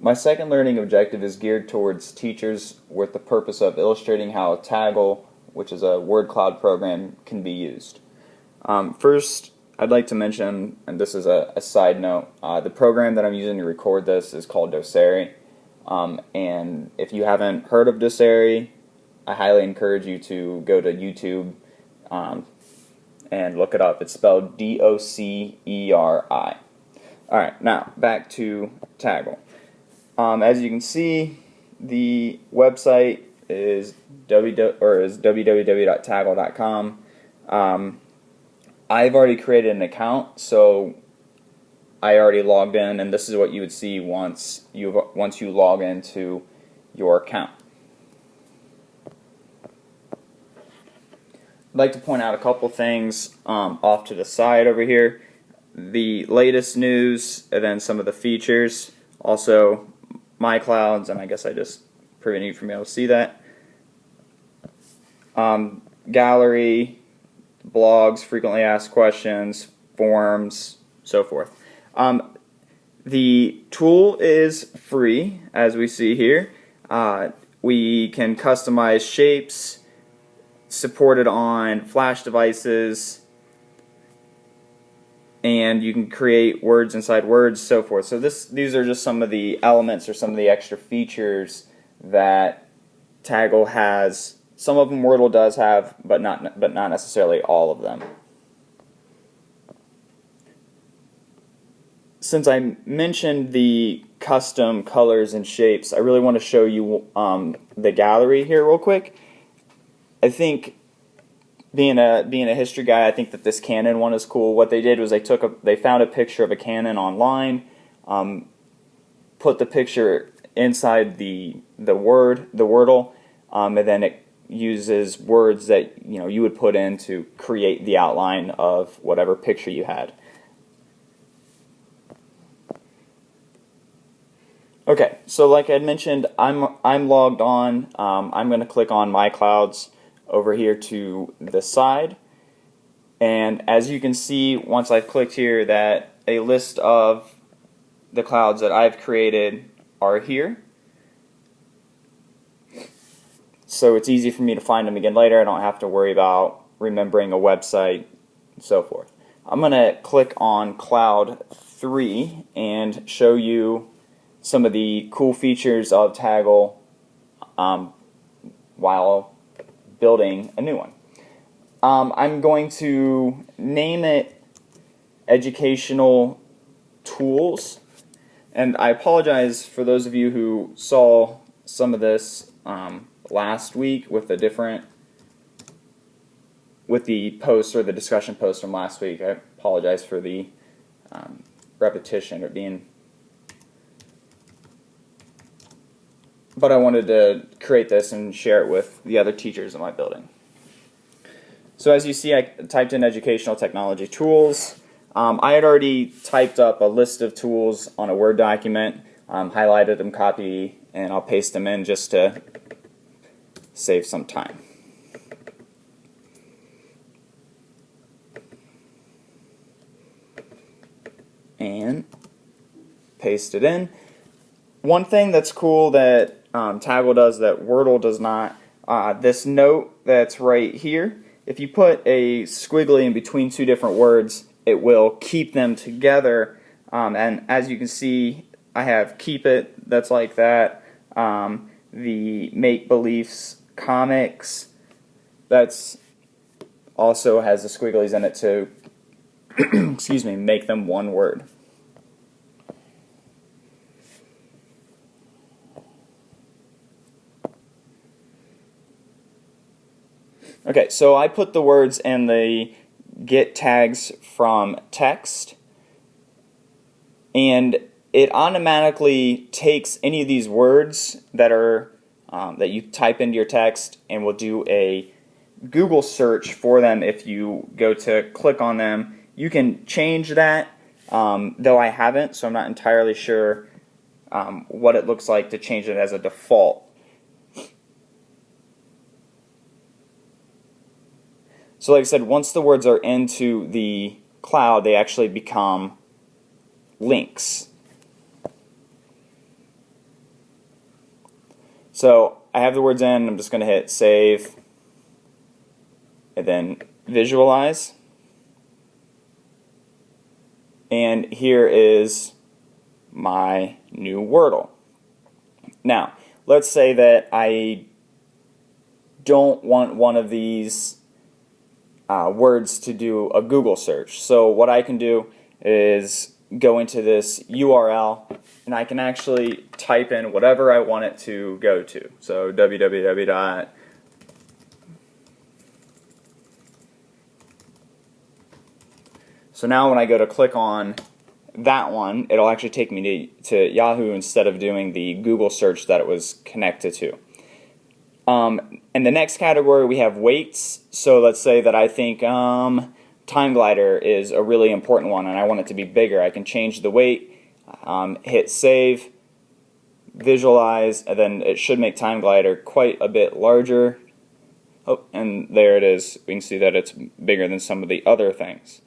My second learning objective is geared towards teachers with the purpose of illustrating how Tagul, which is a word cloud program, can be used. First, I'd like to mention, and this is a side note, the program that I'm using to record this is called Doceri. And if you haven't heard of Doceri, I highly encourage you to go to YouTube and look it up. It's spelled D-O-C-E-R-I. Alright, now back to Tagul. As you can see, the website is www.tagul.com. I've already created an account, so I already logged in, and this is what you would see once you log into your account. I'd like to point out a couple things off to the side over here. The latest news, and then some of the features. Also, my clouds, and I guess I just prevented you from being able to see that. Gallery, blogs, frequently asked questions, forums, so forth. The tool is free, as we see here. We can customize shapes, supported on flash devices, and you can create words inside words, so forth. So these are just some of the elements or some of the extra features that Tagul has. Some of them Wordle does have, but not necessarily all of them. Since I mentioned the custom colors and shapes, I really want to show you the gallery here real quick. I think, being a history guy, I think that this cannon one is cool. What they did was they found a picture of a cannon online, put the picture inside the Wordle, and then it uses words that you would put in to create the outline of whatever picture you had. Okay, so like I mentioned, I'm logged on. I'm going to click on My Clouds over here to the side, and as you can see, once I've clicked here, that a list of the clouds that I've created are here. So it's easy for me to find them again later. I don't have to worry about remembering a website and so forth. I'm going to click on Cloud 3 and show you some of the cool features of Tagul while building a new one. I'm going to name it Educational Tools, and I apologize for those of you who saw some of this last week with the post or the discussion post from last week. I apologize for the repetition or being, but I wanted to create this and share it with the other teachers in my building. So as you see, I typed in Educational Technology Tools. I had already typed up a list of tools on a Word document, highlighted them, copy, and I'll paste them in just to save some time. And paste it in. One thing that's cool that Tagul does that Wordle does not, this note that's right here, if you put a squiggly in between two different words, it will keep them together. And as you can see, I have keep it, that's like that. The make beliefs comics, that's also has the squigglies in it to excuse me, make them one word. Okay, so I put the words in the get tags from text, and it automatically takes any of these words that are that you type into your text and will do a Google search for them. If you go to click on them, you can change that, though I haven't, so I'm not entirely sure what it looks like to change it as a default. So like I said, once the words are into the cloud, they actually become links. So I have the words in, I'm just going to hit save, and then visualize. And here is my new Wordle. Now, let's say that I don't want one of these words to do a Google search. So what I can do is go into this URL, and I can actually type in whatever I want it to go to. So www. So now when I go to click on that one, it'll actually take me to Yahoo instead of doing the Google search that it was connected to. In the next category, we have weights. So let's say that I think Time Glider is a really important one and I want it to be bigger. I can change the weight, hit save, visualize, and then it should make Time Glider quite a bit larger. Oh, and there it is. We can see that it's bigger than some of the other things.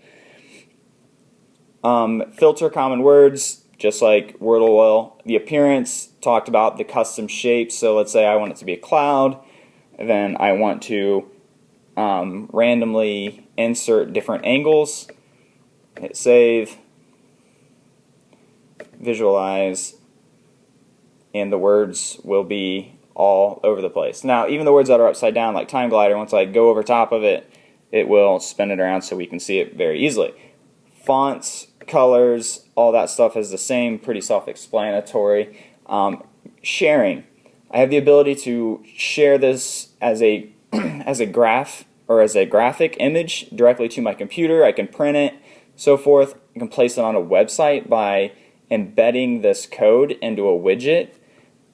Filter common words, just like Wordle will. The appearance, talked about the custom shapes. So let's say I want it to be a cloud, and then I want to randomly insert different angles. Hit save, visualize, and the words will be all over the place. Now, even the words that are upside down, like Time Glider, once I go over top of it, it will spin it around so we can see it very easily. Fonts, colors, all that stuff is the same, pretty self-explanatory. Sharing. I have the ability to share this as a as a graph or as a graphic image directly to my computer. I can print it, so forth. I can place it on a website by embedding this code into a widget,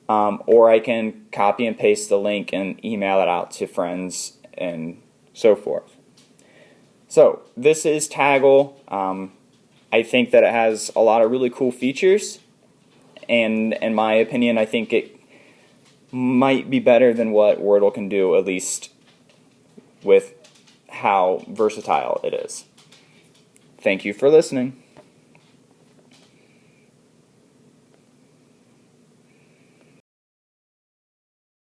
or I can copy and paste the link and email it out to friends and so forth. So this is Tagul. I think that it has a lot of really cool features, and in my opinion, I think it might be better than what Wordle can do, at least with how versatile it is. Thank you for listening.